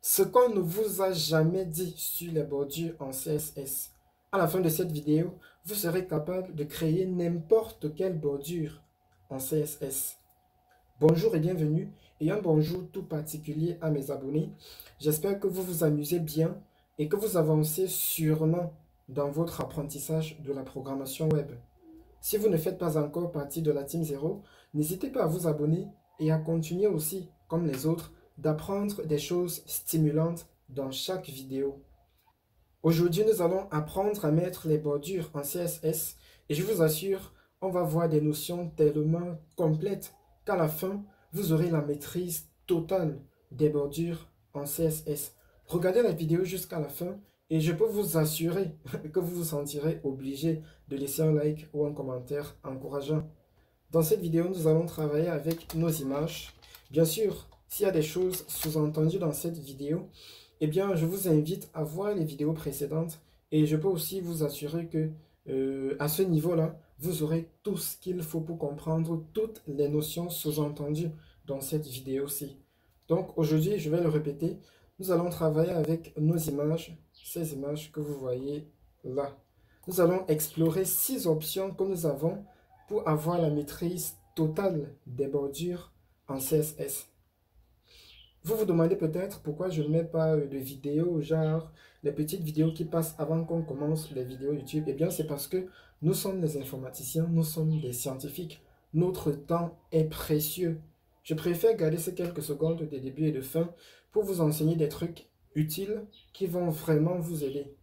Ce qu'on ne vous a jamais dit sur les bordures en CSS. À la fin de cette vidéo, vous serez capable de créer n'importe quelle bordure en CSS. Bonjour et bienvenue, et un bonjour tout particulier à mes abonnés. J'espère que vous vous amusez bien et que vous avancez sûrement dans votre apprentissage de la programmation web. Si vous ne faites pas encore partie de la Team Zero, n'hésitez pas à vous abonner et à continuer aussi, comme les autres, d'apprendre des choses stimulantes dans chaque vidéo. Aujourd'hui, nous allons apprendre à mettre les bordures en CSS et je vous assure, on va voir des notions tellement complètes qu'à la fin, vous aurez la maîtrise totale des bordures en CSS. Regardez la vidéo jusqu'à la fin et je peux vous assurer que vous vous sentirez obligé de laisser un like ou un commentaire encourageant. Dans cette vidéo, nous allons travailler avec nos images. Bien sûr, s'il y a des choses sous-entendues dans cette vidéo, eh bien, je vous invite à voir les vidéos précédentes et je peux aussi vous assurer que à ce niveau-là, vous aurez tout ce qu'il faut pour comprendre toutes les notions sous-entendues dans cette vidéo-ci. Donc, aujourd'hui, je vais le répéter, nous allons travailler avec nos images, ces images que vous voyez là. Nous allons explorer 6 options que nous avons pour avoir la maîtrise totale des bordures en CSS. Vous vous demandez peut-être pourquoi je ne mets pas de vidéos, genre les petites vidéos qui passent avant qu'on commence les vidéos YouTube. Eh bien, c'est parce que nous sommes des informaticiens, nous sommes des scientifiques. Notre temps est précieux. Je préfère garder ces quelques secondes de début et de fin pour vous enseigner des trucs utiles qui vont vraiment vous aider.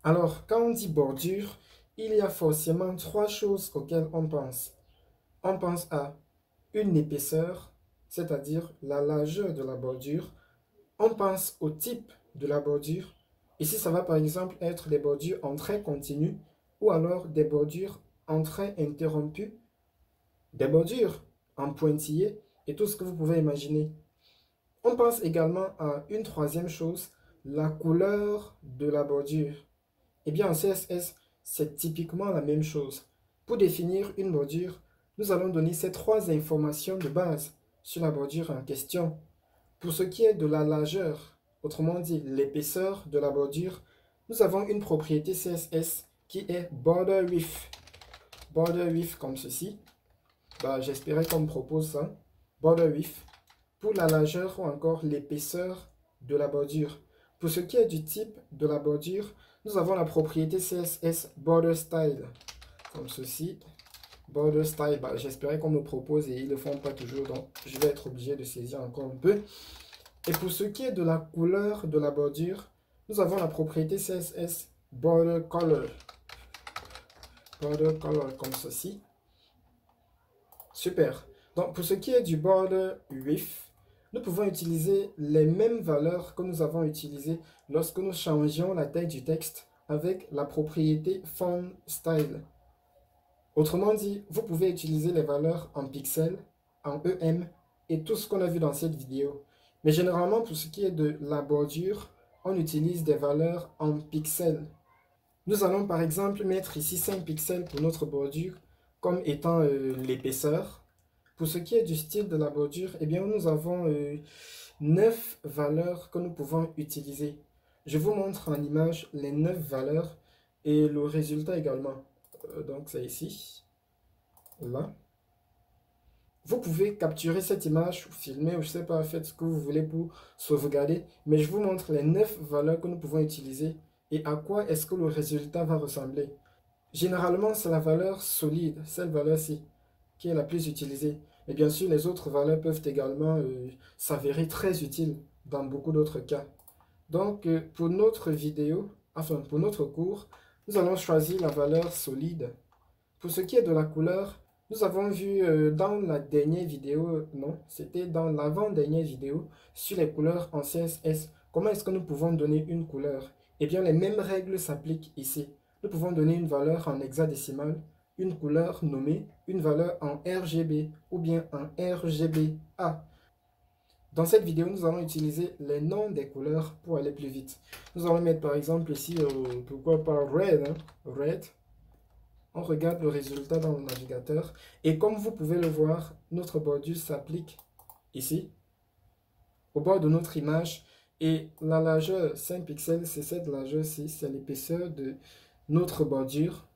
Alors, quand on dit bordure, il y a forcément 3 choses auxquelles on pense. On pense à une épaisseur, c'est-à-dire la largeur de la bordure. On pense au type de la bordure. Ici, ça va par exemple être des bordures en trait continu ou alors des bordures en trait interrompu, des bordures en pointillé et tout ce que vous pouvez imaginer. On pense également à une troisième chose, la couleur de la bordure. Eh bien, en CSS, c'est typiquement la même chose. Pour définir une bordure, nous allons donner ces 3 informations de base sur la bordure en question. Pour ce qui est de la largeur, autrement dit l'épaisseur de la bordure, nous avons une propriété CSS qui est border width. Border width comme ceci. J'espérais qu'on me propose ça. Border width. Pour la largeur ou encore l'épaisseur de la bordure. Pour ce qui est du type de la bordure, nous avons la propriété CSS border style. Comme ceci. Border style, j'espérais qu'on me propose et ils ne le font pas toujours, donc je vais être obligé de saisir encore un peu. Et pour ce qui est de la couleur de la bordure, nous avons la propriété CSS border color. Border color comme ceci. Super. Donc pour ce qui est du border width, nous pouvons utiliser les mêmes valeurs que nous avons utilisées lorsque nous changions la taille du texte avec la propriété font style. Autrement dit, vous pouvez utiliser les valeurs en pixels, en EM et tout ce qu'on a vu dans cette vidéo. Mais généralement, pour ce qui est de la bordure, on utilise des valeurs en pixels. Nous allons par exemple mettre ici 5 pixels pour notre bordure comme étant l'épaisseur. Pour ce qui est du style de la bordure, eh bien, nous avons 9 valeurs que nous pouvons utiliser. Je vous montre en image les 9 valeurs et le résultat également. Donc c'est ici, là. Vous pouvez capturer cette image ou filmer ou je sais pas, faites ce que vous voulez pour sauvegarder. Mais je vous montre les 9 valeurs que nous pouvons utiliser et à quoi est-ce que le résultat va ressembler. Généralement, c'est la valeur solide, cette valeur-ci, qui est la plus utilisée. Et bien sûr, les autres valeurs peuvent également s'avérer très utiles dans beaucoup d'autres cas. Donc, pour notre vidéo, enfin pour notre cours, nous allons choisir la valeur solide. Pour ce qui est de la couleur, nous avons vu dans la dernière vidéo, non, c'était dans l'avant-dernière vidéo, sur les couleurs en CSS. Comment est-ce que nous pouvons donner une couleur? Eh bien, les mêmes règles s'appliquent ici. Nous pouvons donner une valeur en hexadécimal, une couleur nommée, une valeur en RGB ou bien en RGBA. Dans cette vidéo, nous allons utiliser les noms des couleurs pour aller plus vite. Nous allons mettre par exemple ici, pourquoi pas red, hein, red. On regarde le résultat dans le navigateur. Et comme vous pouvez le voir, notre bordure s'applique ici, au bord de notre image. Et la largeur 5 pixels, c'est cette largeur-ci, c'est l'épaisseur de notre bordure.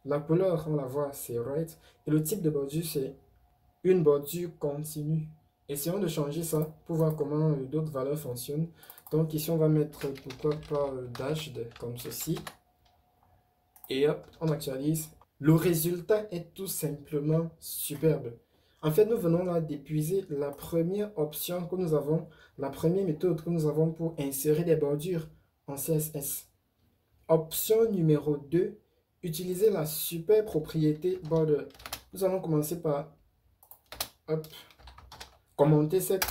La couleur, on la voit, c'est right. Et le type de bordure, c'est une bordure continue. Essayons de changer ça pour voir comment d'autres valeurs fonctionnent. Donc ici, on va mettre, pourquoi pas, dashed comme ceci. Et hop, on actualise. Le résultat est tout simplement superbe. En fait, nous venons là d'épuiser la première option que nous avons, la première méthode que nous avons pour insérer des bordures en CSS. Option numéro 2, utiliser la super propriété border. Nous allons commencer par hop, commenter cette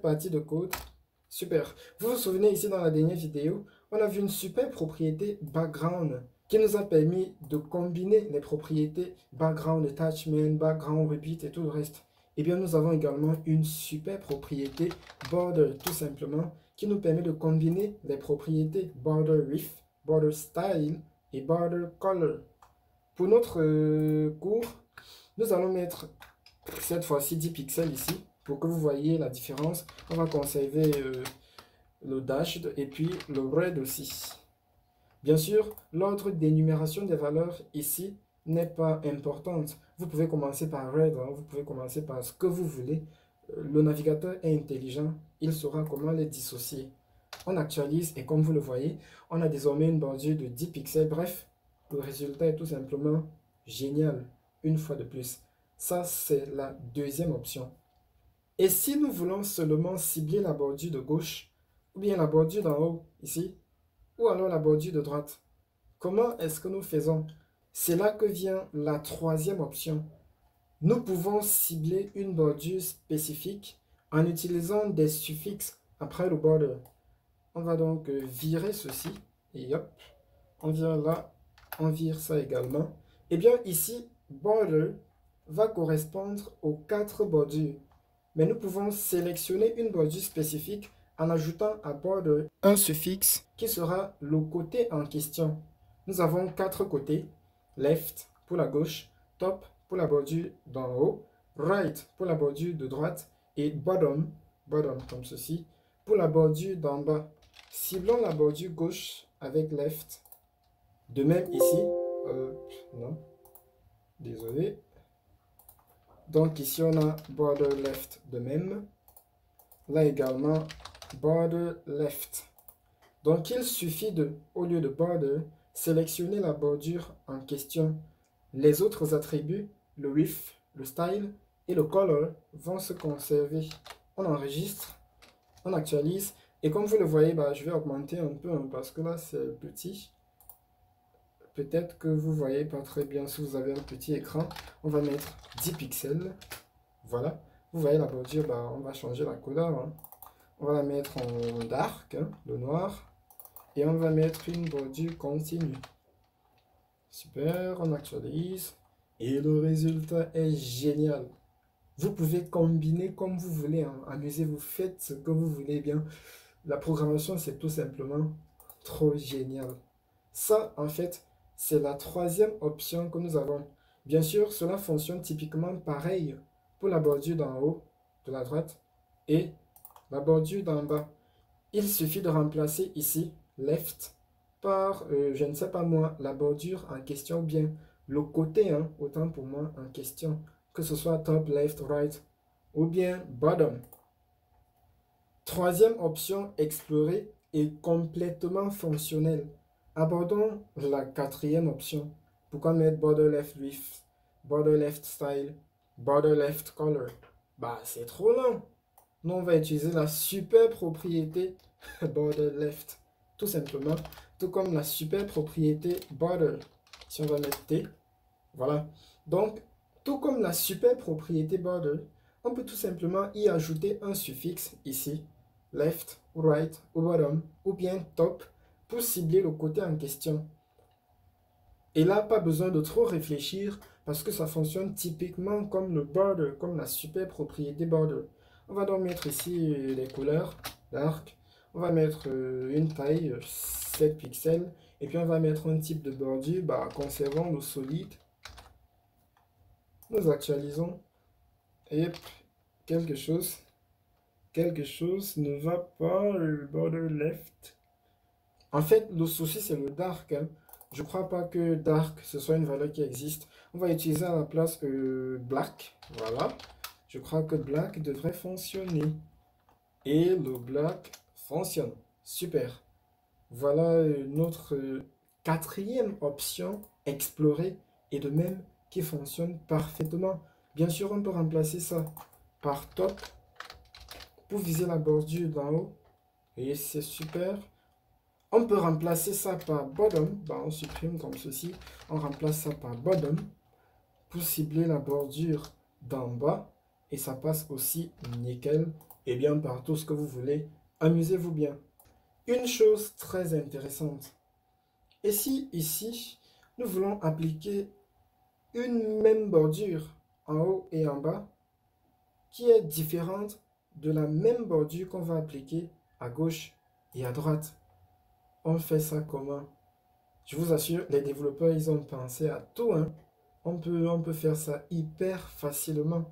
partie de code. Super. Vous vous souvenez ici dans la dernière vidéo, on a vu une super propriété background qui nous a permis de combiner les propriétés background attachment, background repeat et tout le reste. Et bien nous avons également une super propriété border tout simplement qui nous permet de combiner les propriétés border width, border style et border color. Pour notre cours, nous allons mettre cette fois-ci 10 pixels ici pour que vous voyez la différence. On va conserver le dashed et puis le red aussi. Bien sûr, l'ordre d'énumération des valeurs ici n'est pas importante. Vous pouvez commencer par red, hein, vous pouvez commencer par ce que vous voulez. Le navigateur est intelligent, il saura comment les dissocier. On actualise et comme vous le voyez, on a désormais une bordure de 10 pixels. Bref, le résultat est tout simplement génial, une fois de plus. Ça, c'est la deuxième option. Et si nous voulons seulement cibler la bordure de gauche, ou bien la bordure d'en haut, ici, ou alors la bordure de droite, comment est-ce que nous faisons? C'est là que vient la troisième option. Nous pouvons cibler une bordure spécifique en utilisant des suffixes après le border. On va donc virer ceci, et hop, on vient là, on vire ça également. Et bien ici, border va correspondre aux 4 bordures. Mais nous pouvons sélectionner une bordure spécifique en ajoutant à border un suffixe qui sera le côté en question. Nous avons 4 côtés, left pour la gauche, top pour la bordure d'en haut, right pour la bordure de droite et bottom comme ceci, pour la bordure d'en bas. Ciblons la bordure gauche avec left. De même ici, non, désolé. Donc ici on a border left de même. Là également, border left. Donc il suffit de, au lieu de border, sélectionner la bordure en question. Les autres attributs, le width, le style et le color vont se conserver. On enregistre, on actualise. Et comme vous le voyez, je vais augmenter un peu hein, parce que là c'est petit. Peut-être que vous ne voyez pas très bien si vous avez un petit écran. On va mettre 10 pixels. Voilà. Vous voyez la bordure, on va changer la couleur. Hein. On va la mettre en dark, hein, le noir. Et on va mettre une bordure continue. Super, on actualise. Et le résultat est génial. Vous pouvez combiner comme vous voulez. Hein. Amusez-vous, faites ce que vous voulez bien. La programmation, c'est tout simplement trop génial. Ça, en fait, c'est la troisième option que nous avons. Bien sûr, cela fonctionne typiquement pareil pour la bordure d'en haut, de la droite, et la bordure d'en bas. Il suffit de remplacer ici left par, je ne sais pas moi, la bordure en question, ou bien le côté, hein, autant pour moi, en question, que ce soit top, left, right, ou bien bottom. Troisième option explorée est complètement fonctionnelle. Abordons la quatrième option. Pourquoi mettre border left width, border left style, border left color? C'est trop long. Nous, on va utiliser la super propriété border left. Tout simplement. Tout comme la super propriété border. Si on va mettre T. Voilà. Donc, tout comme la super propriété border, on peut tout simplement y ajouter un suffixe ici. Left, ou right, ou bottom, ou bien top, pour cibler le côté en question. Et là, pas besoin de trop réfléchir parce que ça fonctionne typiquement comme le border, comme la super propriété border. On va donc mettre ici les couleurs, dark. On va mettre une taille, 7 pixels. Et puis on va mettre un type de bordure, conservant le solide. Nous actualisons. Et quelque chose. quelque chose ne va pas, border left. En fait, le souci, c'est le dark, hein. Je crois pas que dark, ce soit une valeur qui existe. On va utiliser à la place black. Voilà. Je crois que black devrait fonctionner. Et le black fonctionne. Super. Voilà notre quatrième option, explorer, et de même qui fonctionne parfaitement. Bien sûr, on peut remplacer ça par top pour viser la bordure d'en haut. Et c'est super. On peut remplacer ça par bottom. Bah, on supprime comme ceci. On remplace ça par bottom pour cibler la bordure d'en bas. Et ça passe aussi nickel. Et bien partout ce que vous voulez. Amusez-vous bien. Une chose très intéressante. Et si ici, nous voulons appliquer une même bordure en haut et en bas qui est différente de la même bordure qu'on va appliquer à gauche et à droite. On fait ça comment? Je vous assure, les développeurs, ils ont pensé à tout, hein. On peut faire ça hyper facilement.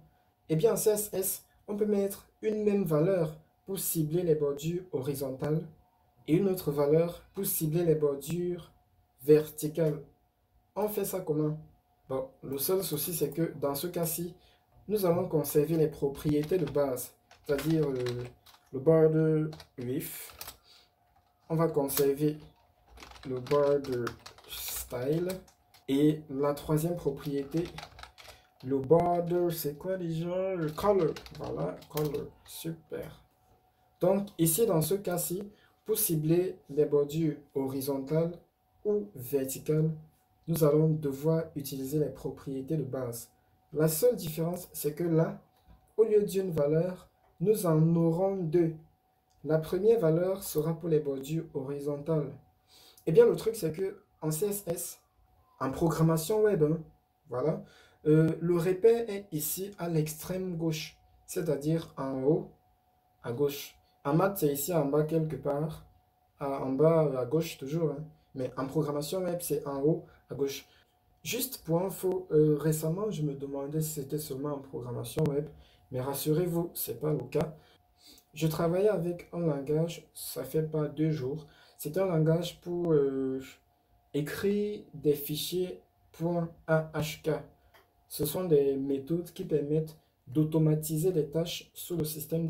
Eh bien, en CSS, on peut mettre une même valeur pour cibler les bordures horizontales et une autre valeur pour cibler les bordures verticales. On fait ça comment? Bon, le seul souci, c'est que dans ce cas-ci, nous allons conserver les propriétés de base, c'est-à-dire le border width. On va conserver le border style. Et la troisième propriété, le border, c'est quoi déjà? Le color. Voilà, color. Super. Donc, ici, dans ce cas-ci, pour cibler les bordures horizontales ou verticales, nous allons devoir utiliser les propriétés de base. La seule différence, c'est que là, au lieu d'une valeur, nous en aurons deux. La première valeur sera pour les bordures horizontales. Eh bien, le truc, c'est que en CSS, en programmation web, hein, voilà, le repère est ici à l'extrême gauche, c'est-à-dire en haut à gauche. En maths, c'est ici en bas quelque part, en bas à gauche toujours, hein, mais en programmation web, c'est en haut à gauche. Juste pour info, récemment, je me demandais si c'était seulement en programmation web, mais rassurez-vous, ce n'est pas le cas. Je travaillais avec un langage, ça fait pas 2 jours, c'est un langage pour écrire des fichiers .ahk. Ce sont des méthodes qui permettent d'automatiser les tâches sous le système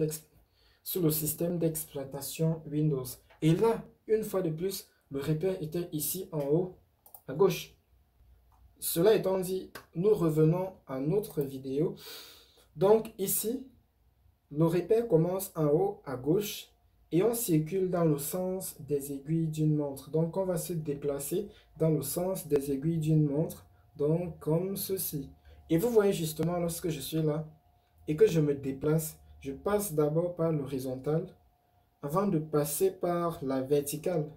d'exploitation Windows. Et là, une fois de plus, le repère était ici en haut à gauche. Cela étant dit, nous revenons à notre vidéo. Donc ici, le repère commence en haut à gauche et on circule dans le sens des aiguilles d'une montre. Donc on va se déplacer dans le sens des aiguilles d'une montre, donc comme ceci. Et vous voyez justement lorsque je suis là et que je me déplace, je passe d'abord par l'horizontale avant de passer par la verticale.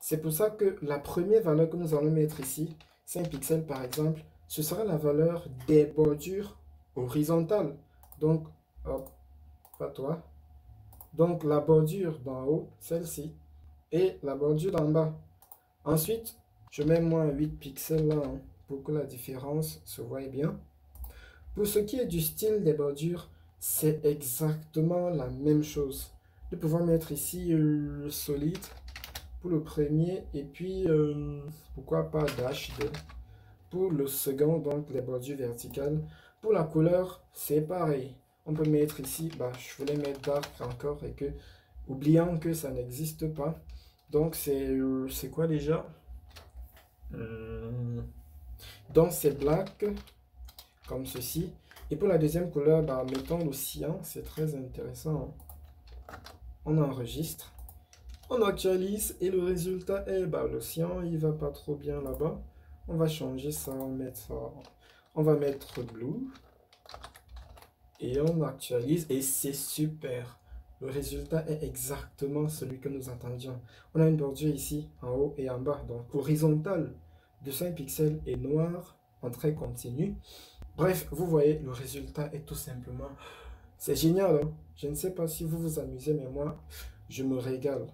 C'est pour ça que la première valeur que nous allons mettre ici, 5 pixels par exemple, ce sera la valeur des bordures horizontales. Donc, hop, pas toi. Donc, la bordure d'en haut, celle-ci, et la bordure d'en bas. Ensuite, je mets moins 8 pixels là, hein, pour que la différence se voie bien. Pour ce qui est du style des bordures, c'est exactement la même chose. Nous pouvons mettre ici solide pour le premier et puis pourquoi pas dash 2 pour le second, donc les bordures verticales. Pour la couleur, c'est pareil. On peut mettre ici, bah, je voulais mettre dark encore et que, oubliant que ça n'existe pas. Donc c'est quoi déjà? Donc c'est black, comme ceci. Et pour la deuxième couleur, bah, mettons le cyan, c'est très intéressant. On enregistre, on actualise et le résultat est, bah, le cyan, il va pas trop bien là-bas. On va changer ça, on va mettre blue. Et on actualise et c'est super. Le résultat est exactement celui que nous attendions. On a une bordure ici, en haut et en bas, donc horizontale de 5 pixels et noir en trait continu. Bref, vous voyez, le résultat est tout simplement... C'est génial, hein? Je ne sais pas si vous vous amusez, mais moi, je me régale.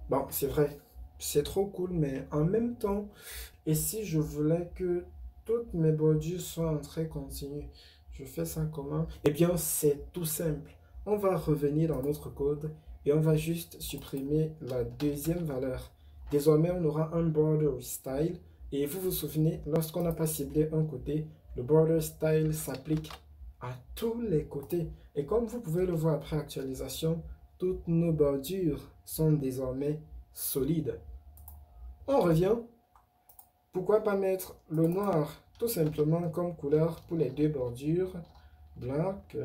Bon, c'est vrai, c'est trop cool, mais en même temps, et si je voulais que toutes mes bordures soient en trait continu, je fais ça comment? Eh bien, c'est tout simple. on va revenir dans notre code et on va juste supprimer la deuxième valeur. Désormais, on aura un border style. Et vous vous souvenez, lorsqu'on n'a pas ciblé un côté, le border style s'applique à tous les côtés. Et comme vous pouvez le voir après actualisation, toutes nos bordures sont désormais solides. On revient. Pourquoi pas mettre le noir tout simplement comme couleur pour les deux bordures. Black,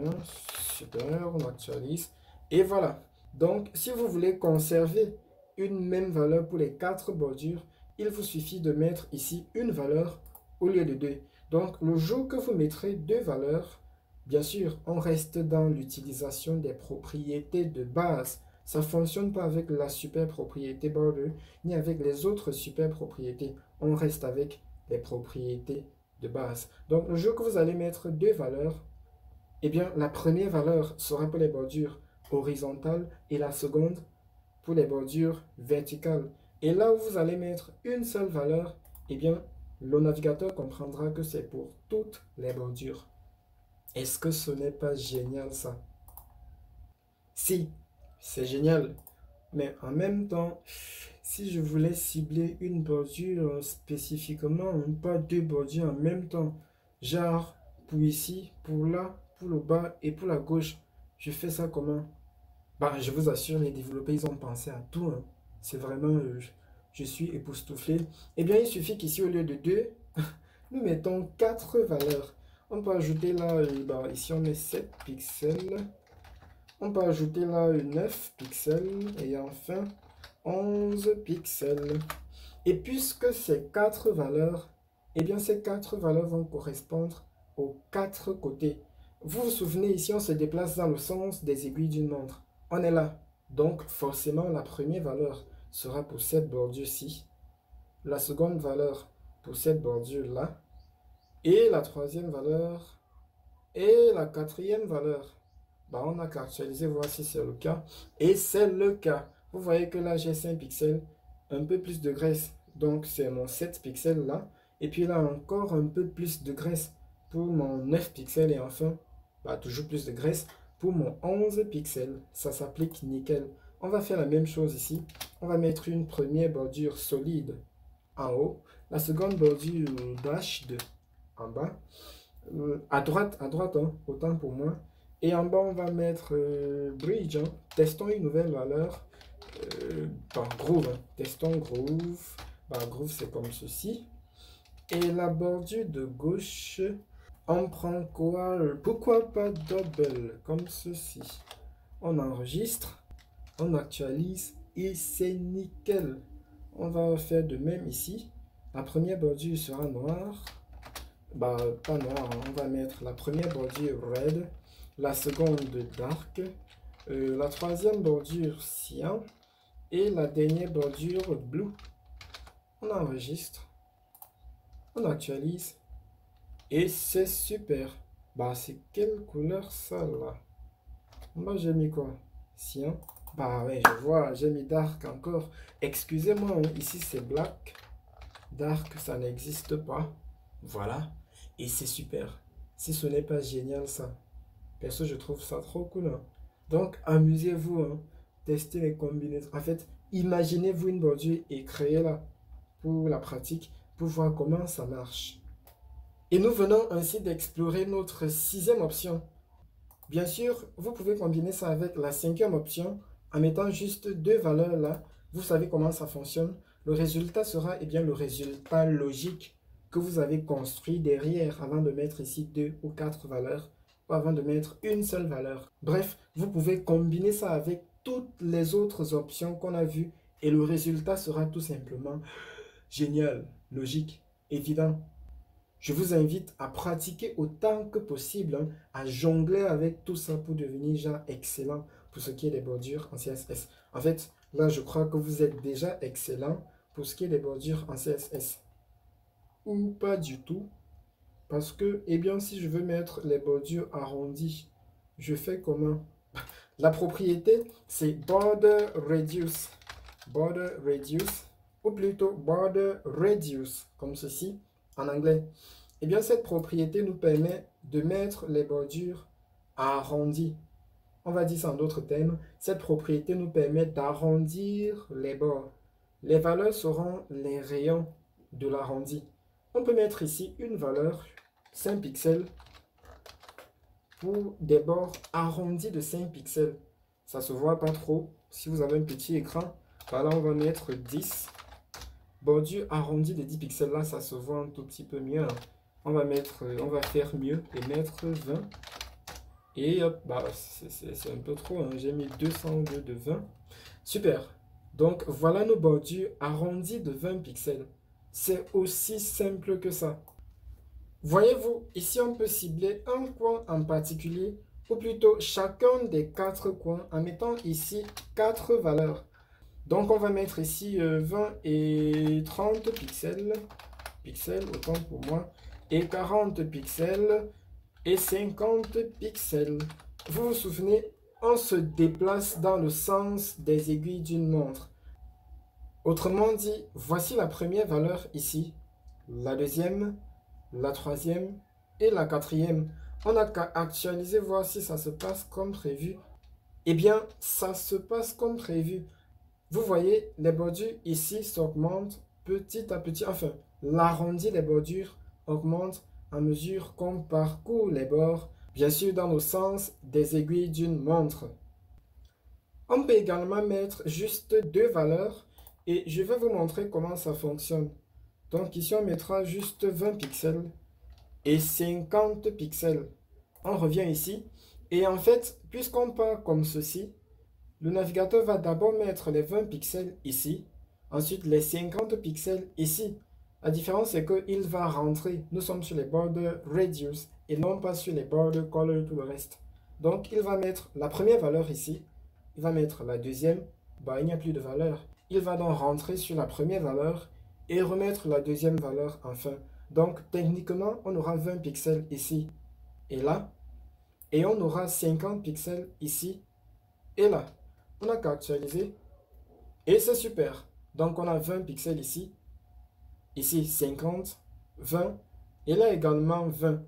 super, on actualise. Et voilà. Donc, si vous voulez conserver une même valeur pour les quatre bordures, il vous suffit de mettre ici une valeur au lieu de deux. Donc, le jour que vous mettrez deux valeurs, bien sûr, on reste dans l'utilisation des propriétés de base. Ça ne fonctionne pas avec la super propriété border, ni avec les autres super propriétés. On reste avec les propriétés de base. Donc, le jour que vous allez mettre deux valeurs, eh bien, la première valeur sera pour les bordures horizontales et la seconde pour les bordures verticales. Et là où vous allez mettre une seule valeur, eh bien, le navigateur comprendra que c'est pour toutes les bordures. Est-ce que ce n'est pas génial ça? Si, c'est génial. Mais en même temps, si je voulais cibler une bordure spécifiquement, pas deux bordures en même temps, genre pour ici, pour là, pour le bas et pour la gauche, je fais ça comment? Bah, je vous assure, les développeurs, ils ont pensé à tout, hein. C'est vraiment, je suis époustouflé. Eh bien, il suffit qu'ici, au lieu de 2, nous mettons 4 valeurs. On peut ajouter là, bah, ici, on met 7 pixels. On peut ajouter là 9 pixels. Et enfin, 11 pixels. Et puisque ces 4 valeurs, eh bien, ces 4 valeurs vont correspondre aux 4 côtés. Vous vous souvenez, ici, on se déplace dans le sens des aiguilles d'une montre. On est là. Donc, forcément, la première valeur sera pour cette bordure-ci. La seconde valeur pour cette bordure-là. Et la troisième valeur. Et la quatrième valeur. Bah, on a qu'à actualiser, voir si c'est le cas. Et c'est le cas. Vous voyez que là, j'ai 5 pixels. Un peu plus de graisse. Donc, c'est mon 7 pixels là. Et puis là, encore un peu plus de graisse pour mon 9 pixels. Et enfin, bah, toujours plus de graisse pour mon 11 pixels. Ça s'applique nickel. On va faire la même chose ici. On va mettre une première bordure solide en haut. La seconde bordure dashed en bas. À droite, hein, autant pour moi. Et en bas, on va mettre bridge. Hein. Testons une nouvelle valeur. Groove. Hein. Testons groove. Bah, groove, c'est comme ceci. Et la bordure de gauche, on prend quoi? Pourquoi pas double, comme ceci. On enregistre, on actualise et c'est nickel. On va faire de même ici. La première bordure sera noire. Bah, pas noire, hein. On va mettre la première bordure red, la seconde dark, la troisième bordure cyan et la dernière bordure blue. On enregistre, on actualise et c'est super. Bah, c'est quelle couleur ça là? Moi j'ai mis quoi? Cyan. Bah ouais, je vois, j'ai mis dark encore. Excusez-moi, hein, ici c'est black. Dark, ça n'existe pas. Voilà. Et c'est super. Si ce n'est pas génial ça. Perso, je trouve ça trop cool. Hein. Donc, amusez-vous. Hein. Testez les combinaisons. En fait, imaginez-vous une bordure et créez-la pour la pratique, pour voir comment ça marche. Et nous venons ainsi d'explorer notre 6e option. Bien sûr, vous pouvez combiner ça avec la 5e option en mettant juste 2 valeurs là. Vous savez comment ça fonctionne. Le résultat sera eh bien, le résultat logique que vous avez construit derrière avant de mettre ici 2 ou 4 valeurs ou avant de mettre une seule valeur. Bref, vous pouvez combiner ça avec toutes les autres options qu'on a vues et le résultat sera tout simplement génial, logique, évident. Je vous invite à pratiquer autant que possible, hein, à jongler avec tout ça pour devenir genre excellent pour ce qui est des bordures en CSS. En fait, là, je crois que vous êtes déjà excellent pour ce qui est des bordures en CSS. Ou pas du tout. Parce que, eh bien, si je veux mettre les bordures arrondies, je fais comment? La propriété, c'est border radius. Border radius, ou plutôt border radius, comme ceci en anglais. Eh bien, cette propriété nous permet de mettre les bordures arrondies. On va dire ça en d'autres termes. Cette propriété nous permet d'arrondir les bords. Les valeurs seront les rayons de l'arrondi. On peut mettre ici une valeur 5 pixels pour des bords arrondis de 5 pixels. Ça se voit pas trop. Si vous avez un petit écran, là on va mettre 10. Bordure arrondie de 10 pixels, là ça se voit un tout petit peu mieux. On va faire mieux et mettre 20. Et hop, bah c'est un peu trop, hein. J'ai mis 200 au lieu de 20. Super. Donc voilà nos bordures arrondies de 20 pixels. C'est aussi simple que ça. Voyez-vous, ici on peut cibler un coin en particulier, ou plutôt chacun des 4 coins en mettant ici 4 valeurs. Donc on va mettre ici 20 et 30 pixels, autant pour moi, et 40 pixels et 50 pixels. Vous vous souvenez, on se déplace dans le sens des aiguilles d'une montre. Autrement dit, voici la première valeur ici, la deuxième, la troisième et la quatrième. On n'a qu'à actualiser, voir si ça se passe comme prévu. Eh bien, ça se passe comme prévu. Vous voyez, les bordures ici s'augmentent petit à petit. Enfin, l'arrondi des bordures augmente à mesure qu'on parcourt les bords, bien sûr dans le sens des aiguilles d'une montre. On peut également mettre juste 2 valeurs et je vais vous montrer comment ça fonctionne. Donc ici, on mettra juste 20 pixels et 50 pixels. On revient ici et en fait, puisqu'on part comme ceci, le navigateur va d'abord mettre les 20 pixels ici, ensuite les 50 pixels ici. La différence c'est qu'il va rentrer. Nous sommes sur les border radius et non pas sur les border color, tout le reste. Donc il va mettre la première valeur ici, il va mettre la deuxième, bah il n'y a plus de valeur. Il va donc rentrer sur la première valeur et remettre la deuxième valeur enfin. Donc techniquement on aura 20 pixels ici et là, et on aura 50 pixels ici et là. On n'a qu'à actualiser et c'est super. Donc on a 20 pixels ici, ici 50, 20 et là également 20.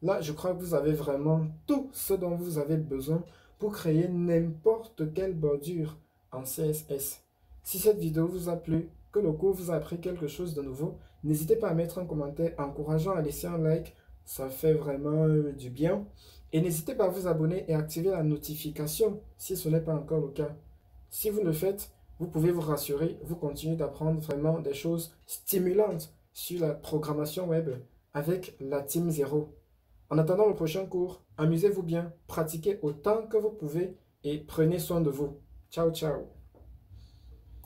Là je crois que vous avez vraiment tout ce dont vous avez besoin pour créer n'importe quelle bordure en CSS. Si cette vidéo vous a plu, que le cours vous a appris quelque chose de nouveau, n'hésitez pas à mettre un commentaire encourageant, à laisser un like, ça fait vraiment du bien. Et n'hésitez pas à vous abonner et activer la notification si ce n'est pas encore le cas. Si vous le faites, vous pouvez vous rassurer, vous continuez d'apprendre vraiment des choses stimulantes sur la programmation web avec la Team Zero. En attendant le prochain cours, amusez-vous bien, pratiquez autant que vous pouvez et prenez soin de vous. Ciao, ciao.